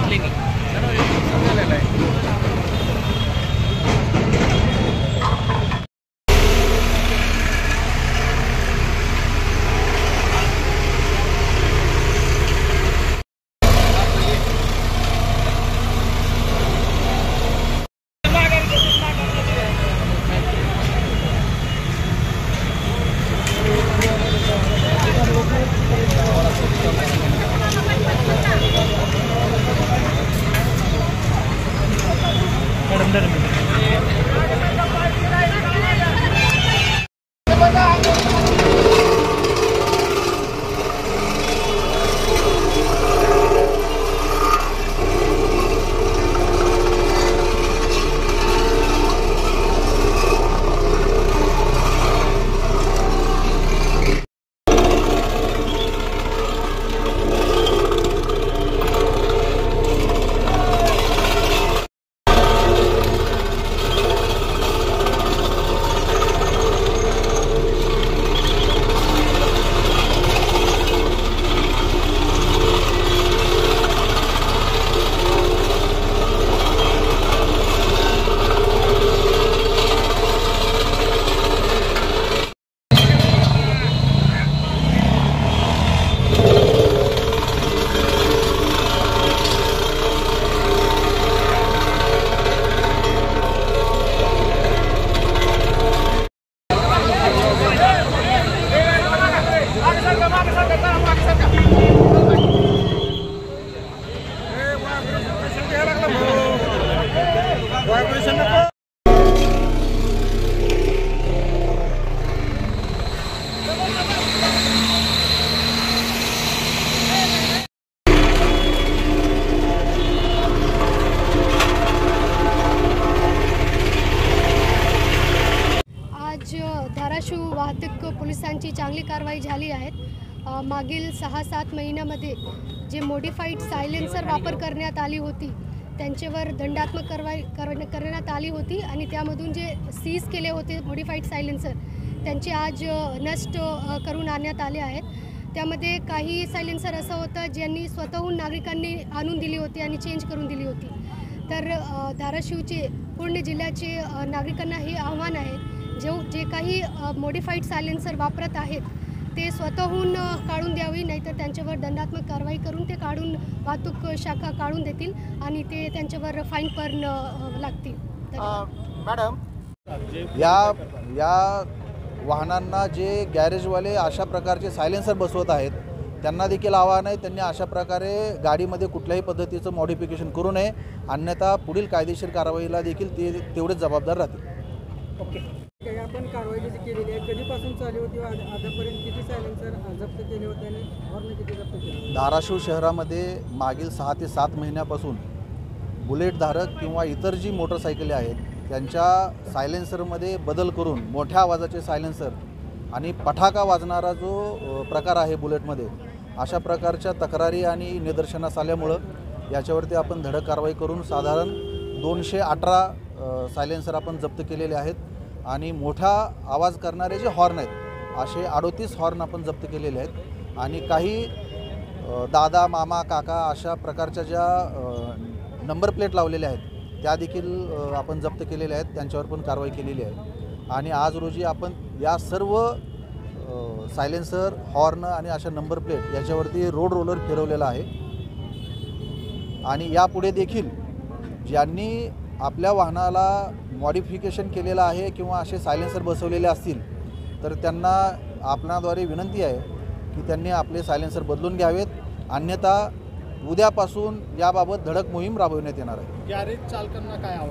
घेतले की झालेलं आहे। धाराशिव वाहतूक पोलिसांची चांगली कारवाई झाली आहे। मागील 6-7 महिन्यामध्ये जे मॉडिफाईड सायलेन्सर वापर करण्यात आली होती त्यांच्यावर दंडात्मक कारवाई करण्यात आली होती आणि त्यामधून जे सीज केले होते मॉडिफाईड सायलेन्सर त्यांचे आज नष्ट करून आणण्यात आले आहेत। त्यामध्ये काही सायलेन्सर असं होतं ज्यांनी स्वतःहून नागरिकांनी आणून दिली होती आणि चेंज करून दिली होती। तर धाराशिवचे पूर्ण जिल्ह्याचे नागरिकांना हे आव्हान आहे, जे काही मॉडिफाईड सायलेन्सर वापरत आहेत ते स्वतःहून काढून द्यावी, नाहीतर त्यांच्यावर दंडात्मक कारवाई करून ते काढून वाहतूक शाखा काढून देतील आणि ते त्यांच्यावर फाईन पण लागतील। मॅडम, या वाहनांना जे गॅरेजवाले अशा प्रकारचे सायलेन्सर बसवत आहेत त्यांना देखील आव्हान आहे, त्यांनी अशा प्रकारे गाडीमध्ये कुठल्याही पद्धतीचं मॉडिफिकेशन करू नये, अन्यथा पुढील कायदेशीर कारवाईला देखील ते तेवढेच जबाबदार राहतील। ओके, आपण कारवाई जी केलेली आहे कधीपासून चालू होती, आजपर्यंत किती सायलेन्सर जप्त केले होते आणि हॉर्न किती जप्त केले? धाराशिव शहरामध्ये मागील 6 ते 7 महिन्यापासून बुलेटधारक किंवा इतर जी मोटरसायकली आहेत त्यांच्या सायलेन्सरमध्ये बदल करून मोठ्या आवाजाचे सायलेन्सर आणि पटाका वाजणारा जो प्रकार आहे बुलेटमध्ये, अशा प्रकारच्या तक्रारी आणि निदर्शनास आल्यामुळं याच्यावरती आपण धडक कारवाई करून साधारण 218 सायलेन्सर आपण जप्त केलेले आहेत आणि मोठा आवाज करणारे जे हॉर्न आहेत असे 38 हॉर्न आपण जप्त केलेले आहेत आणि काही दादा, मामा, काका अशा प्रकारच्या ज्या नंबर प्लेट लावलेल्या आहेत त्या देखील आपण जप्त केलेल्या आहेत, त्यांच्यावर पण कारवाई केलेली आहे। आणि आज रोजी आपण या सर्व सायलेन्सर, हॉर्न आणि अशा नंबर प्लेट याच्यावरती रोड रोलर फिरवलेला आहे आणि यापुढे देखील ज्यांनी आपल्या वाहनाला मॉडिफिकेशन केलेलं आहे किंवा असे सायलेन्सर बसवलेले असतील तर त्यांना आपणाद्वारे विनंती आहे की त्यांनी आपले सायलेन्सर बदलून घ्यावेत, अन्यथा उद्यापासून याबाबत धडक मोहीम राबविण्यात येणार आहे। गॅरेज चालकांना काय आव्हान?